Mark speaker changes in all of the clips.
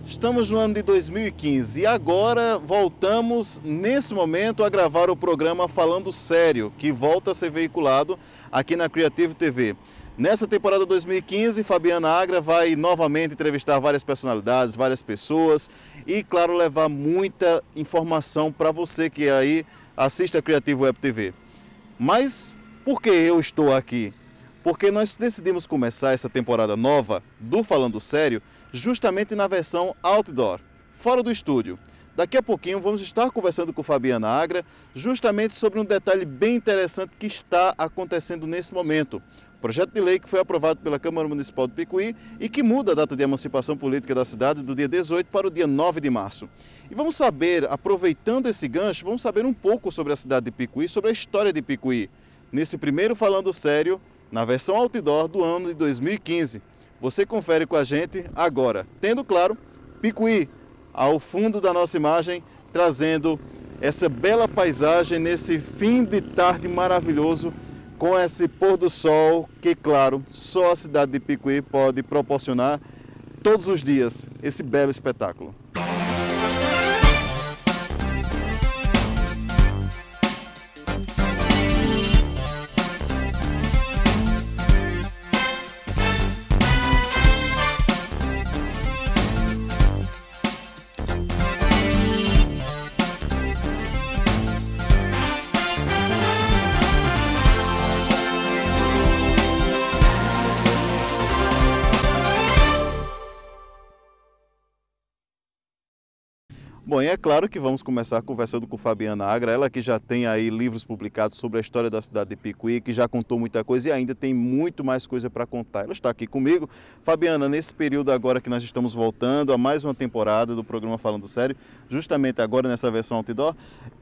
Speaker 1: Estamos no ano de 2015 e agora voltamos, nesse momento, a gravar o programa Falando Sério, que volta a ser veiculado aqui na Creative TV. Nessa temporada 2015, Fabiana Agra vai novamente entrevistar várias personalidades, várias pessoas e, claro, levar muita informação para você que aí assiste a Creative Web TV. Mas por que eu estou aqui? Porque nós decidimos começar essa temporada nova do Falando Sério justamente na versão outdoor, fora do estúdio. Daqui a pouquinho vamos estar conversando com Fabiana Agra justamente sobre um detalhe bem interessante que está acontecendo nesse momento. Projeto de lei que foi aprovado pela Câmara Municipal de Picuí e que muda a data de emancipação política da cidade do dia 18 para o dia 9 de março. E vamos saber, aproveitando esse gancho, vamos saber um pouco sobre a cidade de Picuí, sobre a história de Picuí. Nesse primeiro Falando Sério, na versão outdoor do ano de 2015. Você confere com a gente agora, tendo claro, Picuí ao fundo da nossa imagem, trazendo essa bela paisagem nesse fim de tarde maravilhoso, com esse pôr do sol que, claro, só a cidade de Picuí pode proporcionar todos os dias esse belo espetáculo. Bom, e é claro que vamos começar conversando com Fabiana Agra, ela que já tem aí livros publicados sobre a história da cidade de Picuí, que já contou muita coisa e ainda tem muito mais coisa para contar. Ela está aqui comigo. Fabiana, nesse período agora que nós estamos voltando a mais uma temporada do programa Falando Sério, justamente agora nessa versão outdoor,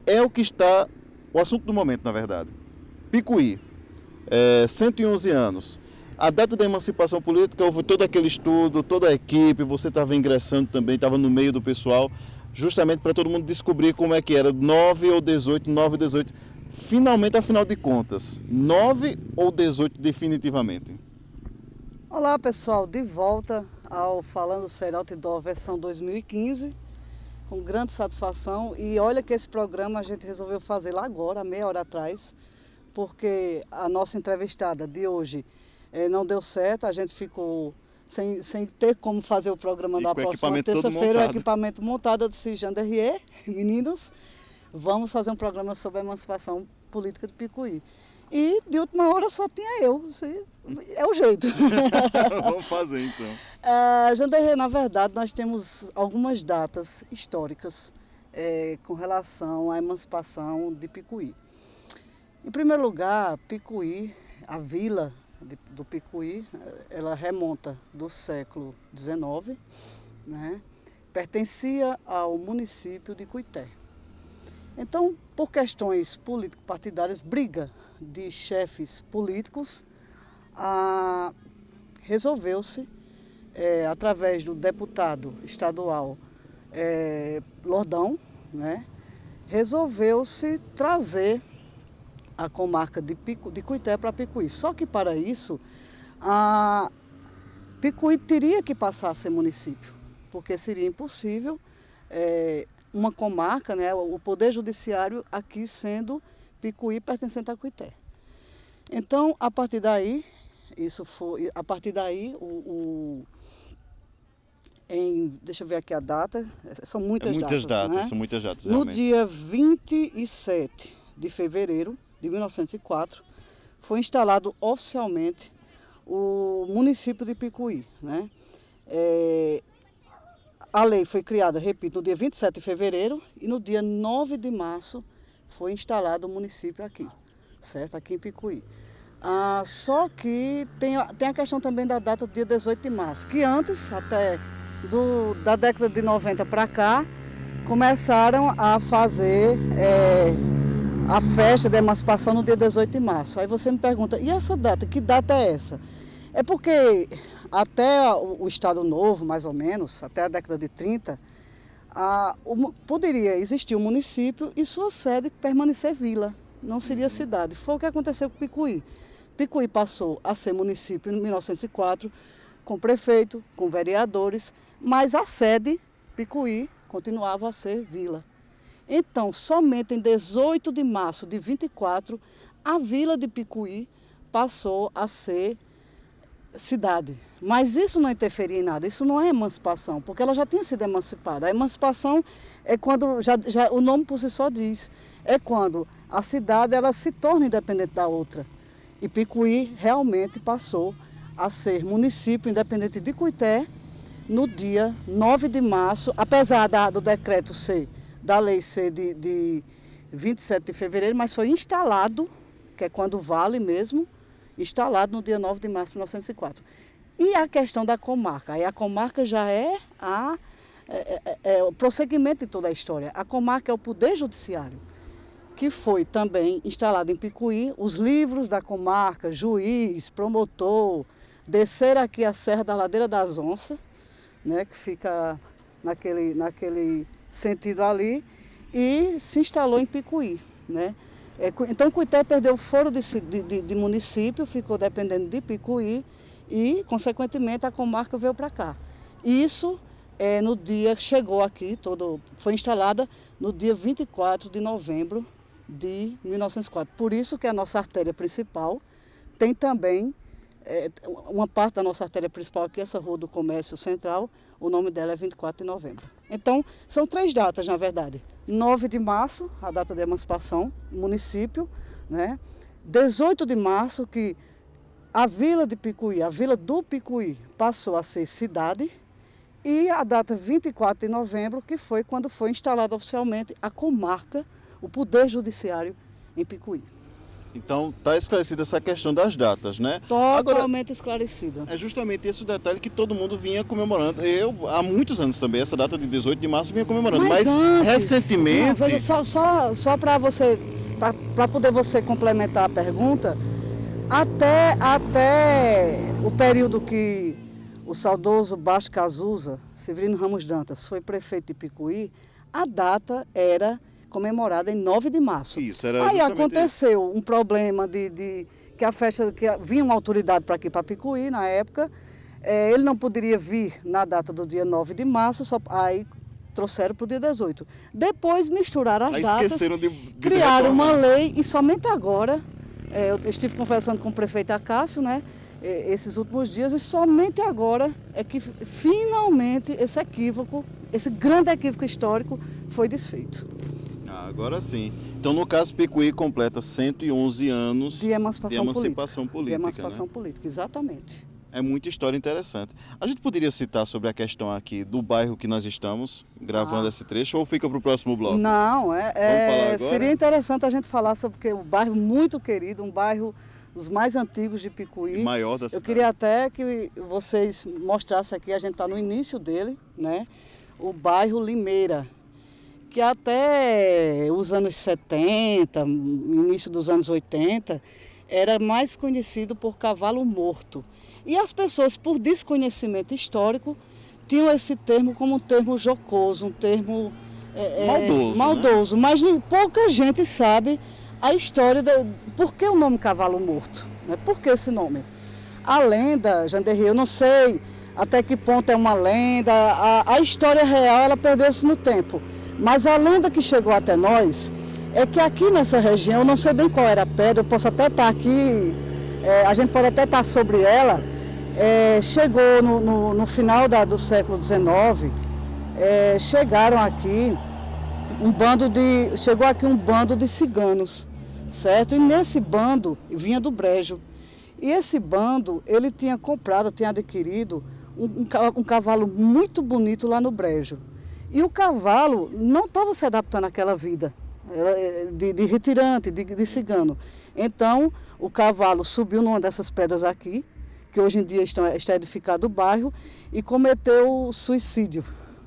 Speaker 1: é o que está, o assunto do momento, na verdade. Picuí, 111 anos. A data da emancipação política, houve todo aquele estudo, toda a equipe, você estava ingressando também, estava no meio do pessoal, justamente para todo mundo descobrir como é que era, 9 ou 18, 9 ou 18. Finalmente, afinal de contas, 9 ou 18 definitivamente?
Speaker 2: Olá pessoal, de volta ao Falando Sério Outdoor versão 2015, com grande satisfação. E olha que esse programa a gente resolveu fazer lá agora, meia hora atrás, porque a nossa entrevistada de hoje não deu certo, a gente ficou sem ter como fazer o programa da próxima terça-feira, o equipamento montado. Eu disse, Janderrier, meninos, vamos fazer um programa sobre a emancipação política de Picuí. E de última hora só tinha eu, é o jeito.
Speaker 1: Vamos fazer então.
Speaker 2: Janderrier, na verdade, nós temos algumas datas históricas com relação à emancipação de Picuí. Em primeiro lugar, Picuí, a vila do Picuí, ela remonta do século XIX, né? Pertencia ao município de Cuité. Então, por questões político-partidárias, briga de chefes políticos, resolveu-se, através do deputado estadual Lordão, né? Resolveu-se trazer a comarca de Cuité para Picuí. Só que para isso, Picuí teria que passar a ser município, porque seria impossível uma comarca, né, o poder judiciário aqui sendo Picuí pertencente a Cuité. Então, a partir daí, deixa eu ver aqui a data, são muitas datas, né?
Speaker 1: São muitas datas,
Speaker 2: no
Speaker 1: realmente.
Speaker 2: dia 27 de fevereiro de 1904, foi instalado oficialmente o município de Picuí, né? A lei foi criada, repito, no dia 27 de fevereiro e no dia 9 de março foi instalado o município aqui, certo? Aqui em Picuí. Só que tem a questão também da data do dia 18 de março, que antes, até da década de 90 para cá, começaram a fazer a festa da emancipação no dia 18 de março. Aí você me pergunta, e essa data? Que data é essa? É porque até o Estado Novo, mais ou menos, até a década de 30, poderia existir um município e sua sede permanecer vila, não seria cidade. Foi o que aconteceu com Picuí. Picuí passou a ser município em 1904, com prefeito, com vereadores, mas a sede Picuí continuava a ser vila. Então, somente em 18 de março de 24, a vila de Picuí passou a ser cidade. Mas isso não interferia em nada, isso não é emancipação, porque ela já tinha sido emancipada. A emancipação é quando, o nome por si só diz, é quando a cidade ela se torna independente da outra. E Picuí realmente passou a ser município independente de Cuité no dia 9 de março, apesar do decreto ser, da lei ser de 27 de fevereiro, mas foi instalado, que é quando vale mesmo, instalado no dia 9 de março de 1904. E a questão da comarca? Aí a comarca já é o prosseguimento de toda a história. A comarca é o Poder Judiciário, que foi também instalado em Picuí. Os livros da comarca, juiz, promotor, descer aqui a Serra da Ladeira das Onças, né, que fica naquele sentido ali, e se instalou em Picuí, né? Então, Cuité perdeu o foro de município, ficou dependendo de Picuí e, consequentemente, a comarca veio para cá. Isso no dia que chegou aqui, foi instalada no dia 24 de novembro de 1904. Por isso que a nossa artéria principal tem também, uma parte da nossa artéria principal aqui, essa Rua do Comércio Central, o nome dela é 24 de novembro. Então, são 3 datas, na verdade. 9 de março, a data de emancipação, município, né? 18 de março, que a vila de Picuí, a vila do Picuí, passou a ser cidade, e a data 24 de novembro, que foi quando foi instalada oficialmente a comarca, o Poder Judiciário em Picuí.
Speaker 1: Então, está esclarecida essa questão das datas, né?
Speaker 2: Totalmente esclarecida.
Speaker 1: É justamente esse o detalhe que todo mundo vinha comemorando. Eu, há muitos anos também, essa data de 18 de março, vinha comemorando. Mas antes, recentemente...
Speaker 2: Não, veja, só para você, para poder você complementar a pergunta, até o período que o saudoso Baixo Cazuza, Severino Ramos Dantas, foi prefeito de Picuí, a data era comemorada em 9 de março.
Speaker 1: Isso, era
Speaker 2: aí aconteceu um problema que a festa, que vinha uma autoridade para aqui, para Picuí, na época, ele não poderia vir na data do dia 9 de março, aí trouxeram para o dia 18. Depois misturaram as datas, criaram uma lei e somente agora, eu estive conversando com o prefeito Acácio, né, esses últimos dias, e somente agora é que finalmente esse grande equívoco histórico foi desfeito.
Speaker 1: Agora sim. Então, no caso, Picuí completa 111 anos
Speaker 2: de emancipação política.
Speaker 1: De
Speaker 2: emancipação política, exatamente.
Speaker 1: É muita história interessante. A gente poderia citar sobre a questão aqui do bairro que nós estamos gravando esse trecho, ou fica para o próximo bloco?
Speaker 2: Não,
Speaker 1: Vamos falar agora?
Speaker 2: Seria interessante a gente falar sobre um bairro muito querido, um bairro dos mais antigos de Picuí.
Speaker 1: E maior da cidade.
Speaker 2: Eu queria até que vocês mostrassem aqui, a gente está no início dele, né? O bairro Limeira, que até os anos 70, início dos anos 80, era mais conhecido por Cavalo Morto. E as pessoas, por desconhecimento histórico, tinham esse termo como um termo jocoso, um termo maldoso.
Speaker 1: Né?
Speaker 2: Mas pouca gente sabe a história por que o nome Cavalo Morto, né? Por que esse nome? A lenda, Janderri, eu não sei até que ponto é uma lenda, a história real ela perdeu-se no tempo. Mas a lenda que chegou até nós é que aqui nessa região, eu não sei bem qual era a pedra, eu posso até estar aqui, a gente pode até estar sobre ela, chegou no final do século XIX, chegaram aqui chegou aqui um bando de ciganos, certo? E nesse bando vinha do Brejo. E esse bando, ele tinha adquirido um cavalo muito bonito lá no Brejo. E o cavalo não estava se adaptando àquela vida de retirante, de cigano. Então, o cavalo subiu numa dessas pedras aqui, que hoje em dia está edificado o bairro, e cometeu suicídio.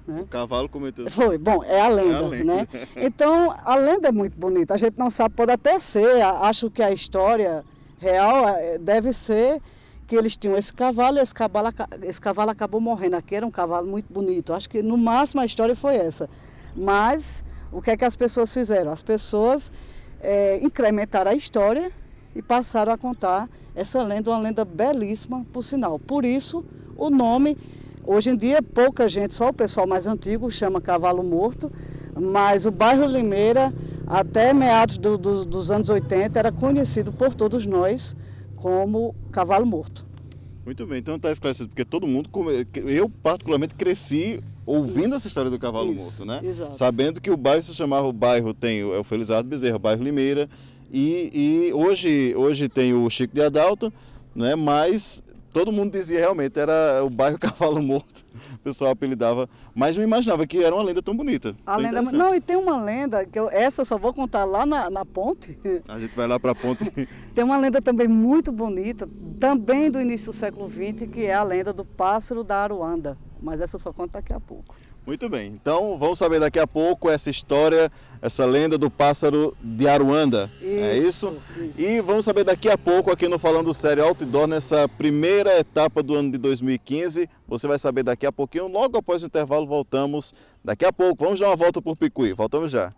Speaker 2: Né?
Speaker 1: O cavalo cometeu suicídio.
Speaker 2: Foi, bom, é a lenda, né? Então, a lenda é muito bonita. A gente não sabe, pode até ser, acho que a história real deve ser que eles tinham esse cavalo e esse cavalo acabou morrendo. Aqui era um cavalo muito bonito. Acho que no máximo a história foi essa. Mas o que é que as pessoas fizeram? As pessoas incrementaram a história e passaram a contar essa lenda, uma lenda belíssima, por sinal. Por isso o nome, Hoje em dia, pouca gente, só o pessoal mais antigo chama cavalo morto, mas o bairro Limeira, até meados dos anos 80, era conhecido por todos nós como cavalo morto.
Speaker 1: Muito bem, então está esclarecido, porque todo mundo, eu particularmente cresci ouvindo essa história do cavalo morto, né?
Speaker 2: Exato.
Speaker 1: Sabendo que o bairro se chamava, o bairro tem o Felizardo Bezerra, o bairro Limeira, e hoje tem o Chico de Adalto, né? Mas todo mundo dizia realmente, era o bairro Cavalo Morto, o pessoal apelidava, mas não imaginava que era uma lenda tão bonita.
Speaker 2: A lenda, não, e tem uma lenda, que essa eu só vou contar lá na ponte.
Speaker 1: A gente vai lá para a ponte.
Speaker 2: Tem uma lenda também muito bonita, também do início do século XX, que é a lenda do pássaro da Aruanda, mas essa eu só conto daqui a pouco.
Speaker 1: Muito bem, então vamos saber daqui a pouco essa história, essa lenda do pássaro de Aruanda, é isso? E vamos saber daqui a pouco aqui no Falando Sério Outdoor, nessa primeira etapa do ano de 2015, você vai saber daqui a pouquinho, logo após o intervalo voltamos daqui a pouco, vamos dar uma volta por Picuí, voltamos já.